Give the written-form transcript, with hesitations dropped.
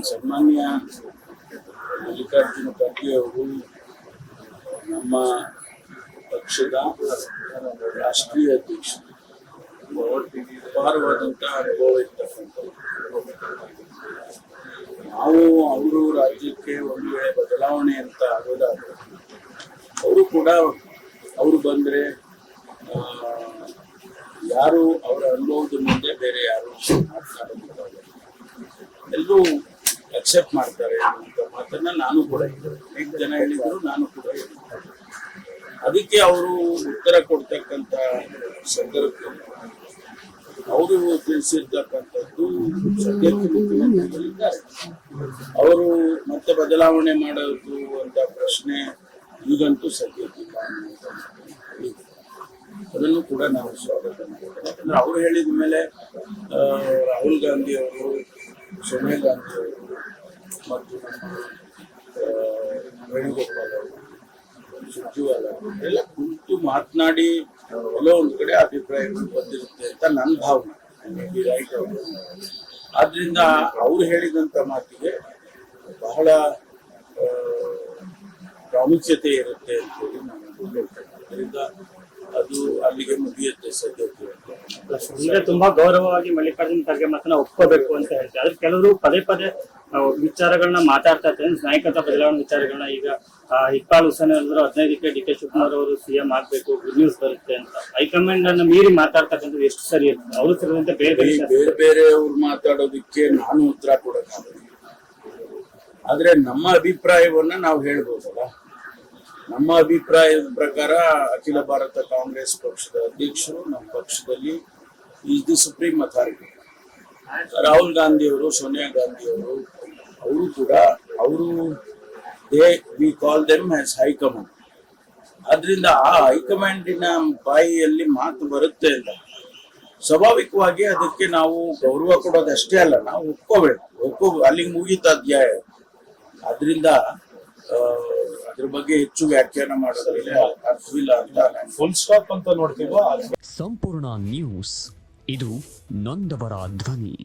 ಸನ್ಮಾನ್ಯ ಮಲ್ಲಿಕಾರ್ಜುನ ಖರ್ಗೆ ಅವರು ನಮ್ಮ ಪಕ್ಷದ ರಾಷ್ಟ್ರೀಯ ಅಧ್ಯಕ್ಷರು, ಅಪಾರವಾದಂತಹ ಅನುಭವ ಇರ್ತಕ್ಕಂಥದ್ದು. ನಾವು ಅವರು ರಾಜ್ಯಕ್ಕೆ ಒಂದು ವೇಳೆ ಬದಲಾವಣೆ ಅಂತ ಆಗೋದಾದ್ರೆ ಅವರು ಕೂಡ ಅವರು ಬಂದರೆ ಯಾರು ಅವರ ಅನುಭವದ ಮುಂದೆ ಬೇರೆ ಯಾರು ಮಾತನಾಡೋದಿಲ್ಲ, ಎಲ್ಲರೂ ಅಕ್ಸೆಪ್ಟ್ ಮಾಡ್ತಾರೆ ಅನ್ನುವಂಥ ಮಾತನ್ನ ನಾನು ಕೂಡ ಹೇಳಿದ್ದೆ. ಜನ ಹೇಳಿದ್ರು, ನಾನು ಕೂಡ ಹೇಳಿದ್ದೆ. ಅದಕ್ಕೆ ಅವರು ಉತ್ತರ ಕೊಡ್ತಕ್ಕಂಥ ಸಂದರ್ಭದಲ್ಲಿ ಅವರು ತಿಳಿಸಿರ್ತಕ್ಕಂಥದ್ದು ಸದ್ಯಕ್ಕೆ ಮುಖ್ಯಮಂತ್ರಿಗಳಿದ್ದಾರೆ. ಅವರು ಮತ್ತೆ ಬದಲಾವಣೆ ಮಾಡೋದು ಅಂತ ಪ್ರಶ್ನೆ ಈಗಂತೂ ಸದ್ಯಕ್ಕಿಲ್ಲ ಅನ್ನುವಂಥ ಅದನ್ನು ಕೂಡ ನಾವು ಸ್ವಾಗತ ಮಾಡ್ತೇವೆ. ಯಾಕಂದ್ರೆ ಅವರು ಹೇಳಿದ ಮೇಲೆ ರಾಹುಲ್ ಗಾಂಧಿ ಅವರು, ಸೋನಿಯಾ ಗಾಂಧಿ ಅವರು ಮತ್ತು ನಮ್ಮ ವೇಣುಗೋಪಾಲ್ ಅವರು, ಸುರ್ಜೇವಾಲ ಎಲ್ಲ ಕುರಿತು ಮಾತನಾಡಿ ಎಲ್ಲೋ ಒಂದು ಕಡೆ ಅಭಿಪ್ರಾಯಗಳು ಬಂದಿರುತ್ತೆ ಅಂತ ನನ್ನ ಭಾವನೆ. ರೈಟ್ ಅವರು ಆದ್ರಿಂದ ಅವ್ರು ಹೇಳಿದಂತ ಮಾತಿಗೆ ಬಹಳ ಪ್ರಾಮುಖ್ಯತೆ ಇರುತ್ತೆ ಅಂತೇಳಿ ನಾನು ಹೇಳ್ತೇನೆ. ಅದರಿಂದ ಅದು ಅಲ್ಲಿಗೆ ಮುಗಿಯುತ್ತೆ ಸದ್ಯಕ್ಕೆ. ಈಗ ತುಂಬಾ ಗೌರವವಾಗಿ ಮಲ್ಲಿಕಾರ್ಜುನ ಖರ್ಗೆ ಮಾತನ್ನ ಒಪ್ಕೋಬೇಕು ಅಂತ ಹೇಳ್ತಾರೆ. ಆದ್ರೆ ಕೆಲವರು ಪದೇ ಪದೇ ವಿಚಾರಗಳನ್ನ ಮಾತಾಡ್ತಾ ಇರ್ತಾರೆ, ನಾಯಕತ್ವ ಬದಲಾವಣೆ ವಿಚಾರಗಳನ್ನ. ಈಗ ಇಕ್ಬಾಲ್ ಹುಸೇನ್ ಹೇಳಿದ್ರು 15ಕ್ಕೆ ಡಿ ಕೆ ಶಿವಕುಮಾರ್ ಅವರು ಸಿಎಂ ಆಗ್ಬೇಕು, ಗುಡ್ ನ್ಯೂಸ್ ಬರುತ್ತೆ ಅಂತ. ಹೈಕಮಾಂಡ್ ಅನ್ನ ಮೀರಿ ಮಾತಾಡ್ತಕ್ಕಂಥದ್ದು ಎಷ್ಟು ಸರಿ ಇರ್ತದೆ? ಅವರು ಸೇರಿದಂತೆ ಬೇರೆ ಬೇರೆ ಅವ್ರು ಮಾತಾಡೋದಕ್ಕೆ ನಾನು ಉತ್ತರ ಕೊಡಕ್ಕಾಗಲ್ಲ. ಆದ್ರೆ ನಮ್ಮ ಅಭಿಪ್ರಾಯವನ್ನ ನಾವು ಹೇಳ್ಬೋದಲ್ಲ. ನಮ್ಮ ಅಭಿಪ್ರಾಯದ ಪ್ರಕಾರ ಅಖಿಲ ಭಾರತ ಕಾಂಗ್ರೆಸ್ ಪಕ್ಷದ ಅಧ್ಯಕ್ಷರು ನಮ್ಮ ಪಕ್ಷದಲ್ಲಿ is the supreme authority. Rahul Gandhi ಅವರು, ಸೋನಿಯಾ ಗಾಂಧಿ ಅವರು ಕೂಡ we call them as high command. ಆದ್ರಿಂದ ಆ ಹೈಕಮಾಂಡಿನ ಬಾಯಿಯಲ್ಲಿ ಮಾತು ಬರುತ್ತೆ ಅಂತ ಸ್ವಾಭಾವಿಕವಾಗಿ ಅದಕ್ಕೆ ನಾವು ಗೌರವ ಕೊಡೋದಷ್ಟೇ ಅಲ್ಲ, ನಾವು ಒಪ್ಕೋಬೇಕು. ಅಲ್ಲಿಗೆ ಮುಗೀತ ಅಧ್ಯಾಯ. ಆದ್ರಿಂದ ಅದ್ರ ಬಗ್ಗೆ ಹೆಚ್ಚು ವ್ಯಾಖ್ಯಾನ ಮಾಡೋದ್ರಲ್ಲಿ ಅರ್ಥವಿಲ್ಲ ಅಂತ ಫುಲ್ ಸ್ಟಾಪ್ ಅಂತ ನೋಡ್ತೀವೋ. ಸಂಪೂರ್ಣ ನ್ಯೂಸ್, ಇದು ನೊಂದವರ ಧ್ವನಿ.